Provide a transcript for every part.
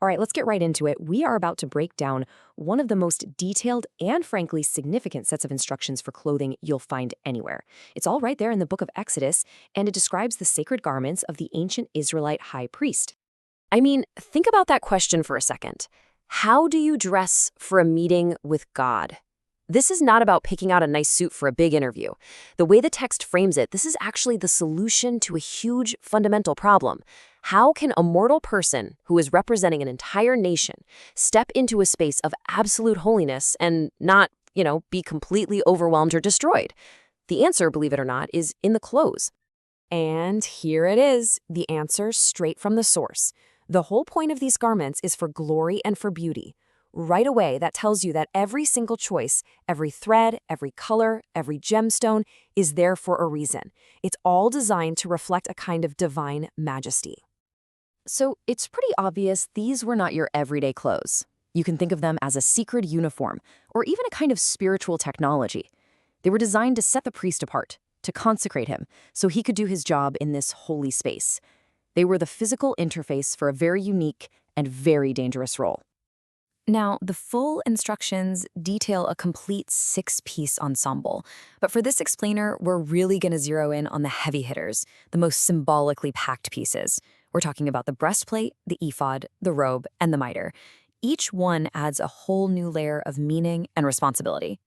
All right, let's get right into it. We are about to break down one of the most detailed and frankly significant sets of instructions for clothing you'll find anywhere. It's all right there in the book of Exodus, and it describes the sacred garments of the ancient Israelite high priest. I mean, think about that question for a second. How do you dress for a meeting with God? This is not about picking out a nice suit for a big interview. The way the text frames it, this is actually the solution to a huge fundamental problem. How can a mortal person who is representing an entire nation step into a space of absolute holiness and not, be completely overwhelmed or destroyed? The answer, believe it or not, is in the clothes. And here it is, the answer straight from the source. The whole point of these garments is for glory and for beauty. Right away, that tells you that every single choice, every thread, every color, every gemstone is there for a reason. It's all designed to reflect a kind of divine majesty. So it's pretty obvious these were not your everyday clothes. You can think of them as a secret uniform, or even a kind of spiritual technology. They were designed to set the priest apart, to consecrate him, so he could do his job in this holy space. They were the physical interface for a very unique and very dangerous role. Now, the full instructions detail a complete 6-piece ensemble, but for this explainer, we're really going to zero in on the heavy hitters, the most symbolically packed pieces. We're talking about the breastplate, the ephod, the robe, and the mitre. Each one adds a whole new layer of meaning and responsibility.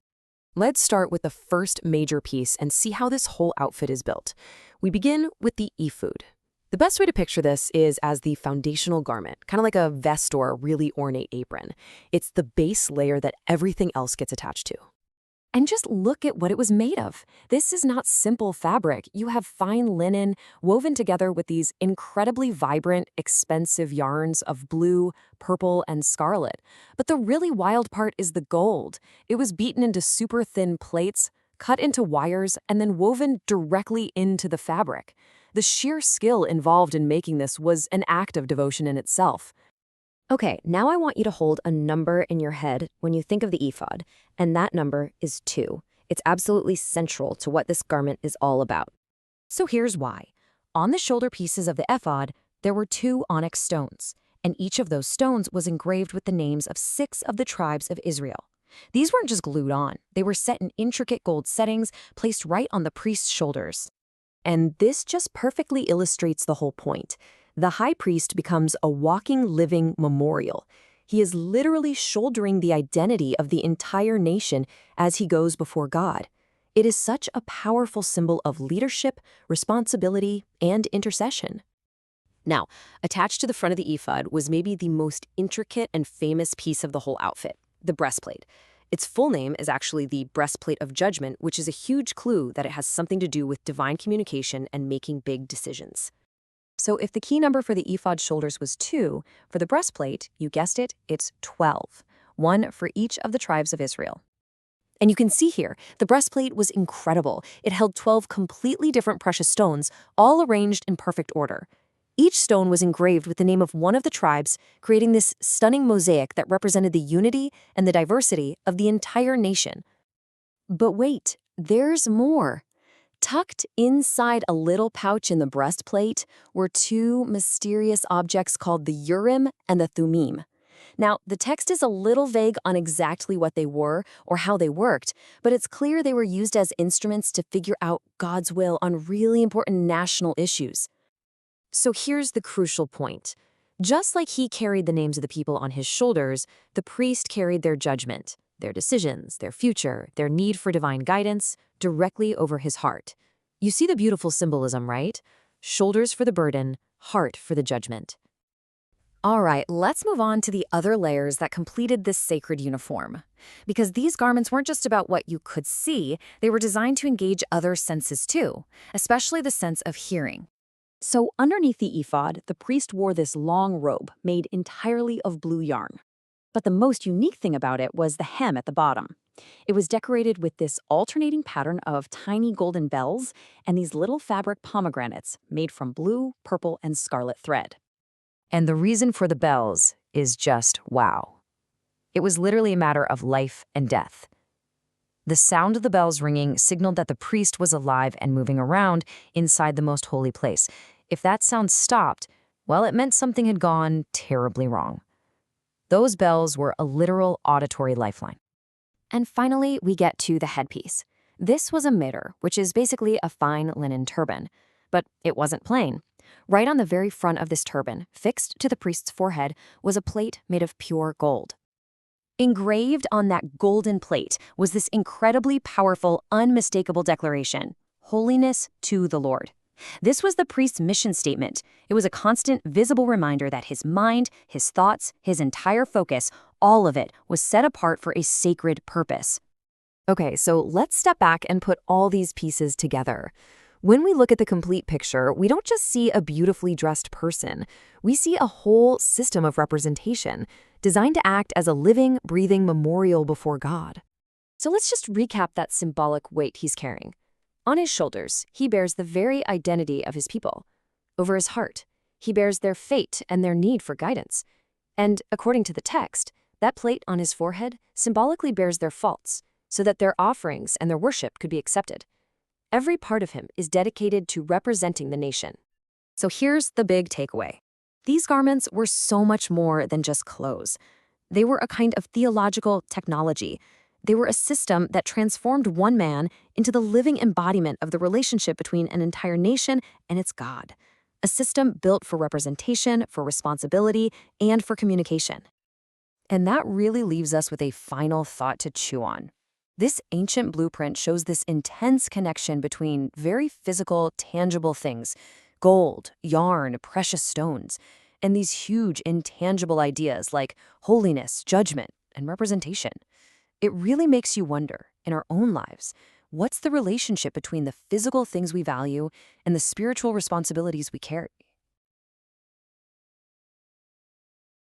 Let's start with the first major piece and see how this whole outfit is built. We begin with the ephod. The best way to picture this is as the foundational garment, kind of like a vest or a really ornate apron. It's the base layer that everything else gets attached to. And just look at what it was made of. This is not simple fabric. You have fine linen woven together with these incredibly vibrant, expensive yarns of blue, purple, and scarlet. But the really wild part is the gold. It was beaten into super thin plates, cut into wires, and then woven directly into the fabric. The sheer skill involved in making this was an act of devotion in itself. Okay, now I want you to hold a number in your head when you think of the ephod, and that number is 2. It's absolutely central to what this garment is all about. So here's why. On the shoulder pieces of the ephod, there were 2 onyx stones, and each of those stones was engraved with the names of 6 of the tribes of Israel. These weren't just glued on. They were set in intricate gold settings placed right on the priest's shoulders. And this just perfectly illustrates the whole point. The high priest becomes a walking, living memorial. He is literally shouldering the identity of the entire nation as he goes before God. It is such a powerful symbol of leadership, responsibility, and intercession. Now, attached to the front of the ephod was maybe the most intricate and famous piece of the whole outfit, the breastplate. Its full name is actually the breastplate of judgment, which is a huge clue that it has something to do with divine communication and making big decisions. So if the key number for the ephod shoulders was 2, for the breastplate, you guessed it, it's 12, 1 for each of the tribes of Israel. And you can see here, the breastplate was incredible. It held 12 completely different precious stones, all arranged in perfect order. Each stone was engraved with the name of one of the tribes, creating this stunning mosaic that represented the unity and the diversity of the entire nation. But wait, there's more. Tucked inside a little pouch in the breastplate were 2 mysterious objects called the Urim and the Thummim. Now, the text is a little vague on exactly what they were or how they worked, but it's clear they were used as instruments to figure out God's will on really important national issues. So here's the crucial point. Just like he carried the names of the people on his shoulders, the priest carried their judgment, their decisions, their future, their need for divine guidance, directly over his heart. You see the beautiful symbolism, right? Shoulders for the burden, heart for the judgment. All right, let's move on to the other layers that completed this sacred uniform. Because these garments weren't just about what you could see, they were designed to engage other senses too, especially the sense of hearing. So underneath the ephod, the priest wore this long robe made entirely of blue yarn. But the most unique thing about it was the hem at the bottom. It was decorated with this alternating pattern of tiny golden bells and these little fabric pomegranates made from blue, purple, and scarlet thread. And the reason for the bells is just wow. It was literally a matter of life and death. The sound of the bells ringing signaled that the priest was alive and moving around inside the most holy place. If that sound stopped, well, it meant something had gone terribly wrong. Those bells were a literal auditory lifeline. And finally, we get to the headpiece. This was a mitre, which is basically a fine linen turban. But it wasn't plain. Right on the very front of this turban, fixed to the priest's forehead, was a plate made of pure gold. Engraved on that golden plate was this incredibly powerful, unmistakable declaration: holiness to the Lord. This was the priest's mission statement. It was a constant, visible reminder that his mind, his thoughts, his entire focus, all of it was set apart for a sacred purpose. Okay, so let's step back and put all these pieces together. When we look at the complete picture, we don't just see a beautifully dressed person. We see a whole system of representation, designed to act as a living, breathing memorial before God. So let's just recap that symbolic weight he's carrying. On his shoulders, he bears the very identity of his people. Over his heart, he bears their fate and their need for guidance. And according to the text, that plate on his forehead symbolically bears their faults, so that their offerings and their worship could be accepted. Every part of him is dedicated to representing the nation. So here's the big takeaway. These garments were so much more than just clothes. They were a kind of theological technology. They were a system that transformed one man into the living embodiment of the relationship between an entire nation and its God. A system built for representation, for responsibility, and for communication. And that really leaves us with a final thought to chew on. This ancient blueprint shows this intense connection between very physical, tangible things, gold, yarn, precious stones, and these huge, intangible ideas like holiness, judgment, and representation. It really makes you wonder, in our own lives, what's the relationship between the physical things we value and the spiritual responsibilities we carry?